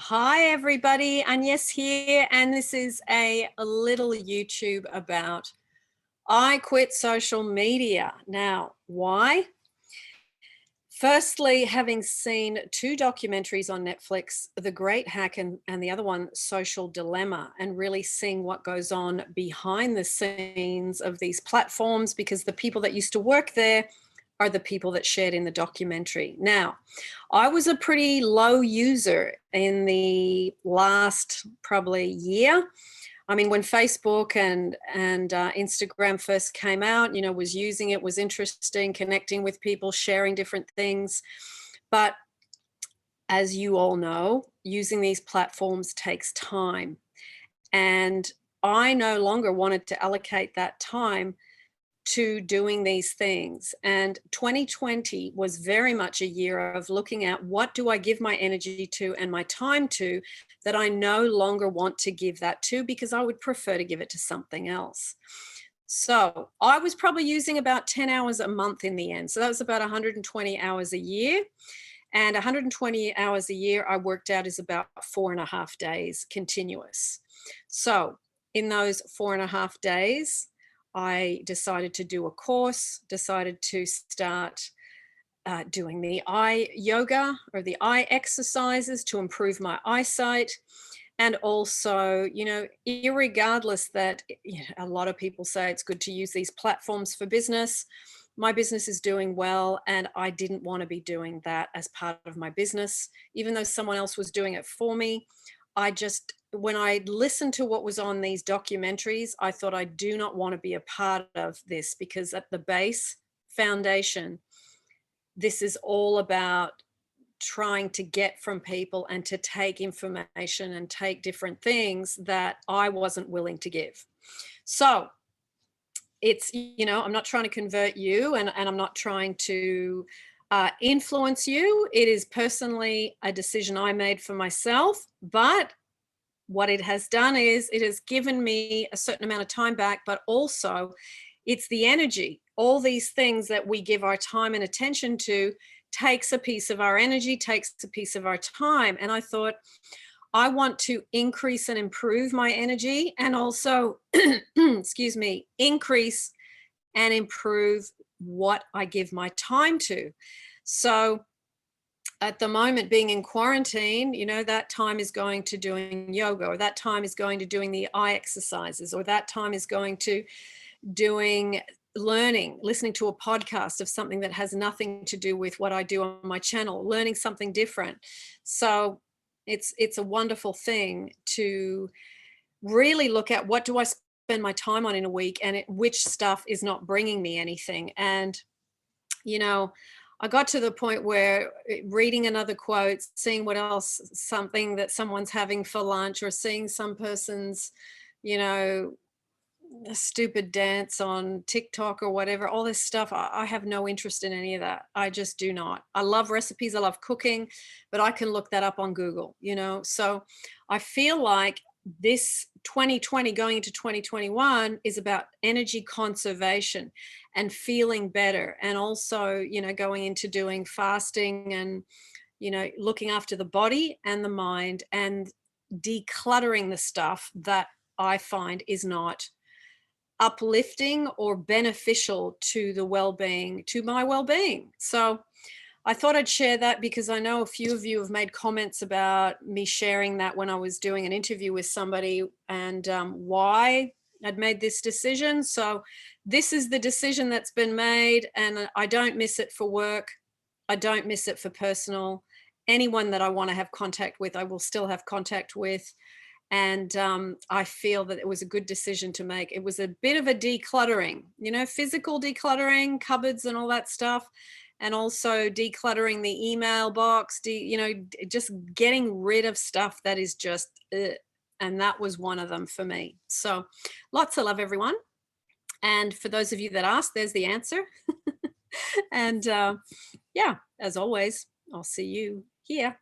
Hi everybody, Agnes here, and this is a little YouTube about I quit social media. Now, why? Firstly, having seen two documentaries on Netflix, The Great Hack and the other one, Social Dilemma, and really seeing what goes on behind the scenes of these platforms, because the people that used to work there are the people that shared in the documentary. Now, I was a pretty low user in the last probably year. I mean, when Facebook and Instagram first came out, was using it, was interesting, connecting with people, sharing different things. But as you all know, using these platforms takes time. And I no longer wanted to allocate that time to doing these things. And 2020 was very much a year of looking at what do I give my energy to and my time to that I no longer want to give that to, because I would prefer to give it to something else. So I was probably using about 10 hours a month in the end. So that was about 120 hours a year. And 120 hours a year I worked out is about 4.5 days continuous. So in those 4.5 days, I decided to do a course, decided to start doing the eye yoga or the eye exercises to improve my eyesight. And also, irregardless that a lot of people say it's good to use these platforms for business, my business is doing well, and I didn't want to be doing that as part of my business, even though someone else was doing it for me. When I listened to what was on these documentaries, I thought I do not want to be a part of this, because at the base foundation, this is all about trying to get from people and to take information and take different things that I wasn't willing to give. So it's, I'm not trying to convert you, and I'm not trying to influence you. It is personally a decision I made for myself, but what it has done is it has given me a certain amount of time back, but also it's the energy. All these things that we give our time and attention to takes a piece of our energy, takes a piece of our time. And I thought, I want to increase and improve my energy, and also, excuse me, increase and improve what I give my time to. So at the moment, being in quarantine, that time is going to doing yoga, or that time is going to doing the eye exercises, or that time is going to doing learning, listening to a podcast of something that has nothing to do with what I do on my channel, learning something different. So it's a wonderful thing to really look at, what do I spend my time on in a week, and which stuff is not bringing me anything. And I got to the point where reading another quote, seeing what else, something that someone's having for lunch, or seeing some person's, a stupid dance on TikTok or whatever, all this stuff, I have no interest in any of that. I just do not. I love recipes, I love cooking, but I can look that up on Google, So I feel like this 2020 going into 2021 is about energy conservation and feeling better, and also, going into doing fasting and, looking after the body and the mind, and decluttering the stuff that I find is not uplifting or beneficial to the well-being, to my well-being. So I thought I'd share that, because I know a few of you have made comments about me sharing that when I was doing an interview with somebody, and why I'd made this decision. So this is the decision that's been made, and I don't miss it for work. I don't miss it for personal. Anyone that I want to have contact with, I will still have contact with. And I feel that it was a good decision to make. It was a bit of a decluttering, physical decluttering, cupboards and all that stuff, and also decluttering the email box, just getting rid of stuff that is just, and that was one of them for me. So lots of love, everyone. And for those of you that asked, there's the answer. And yeah, as always, I'll see you here.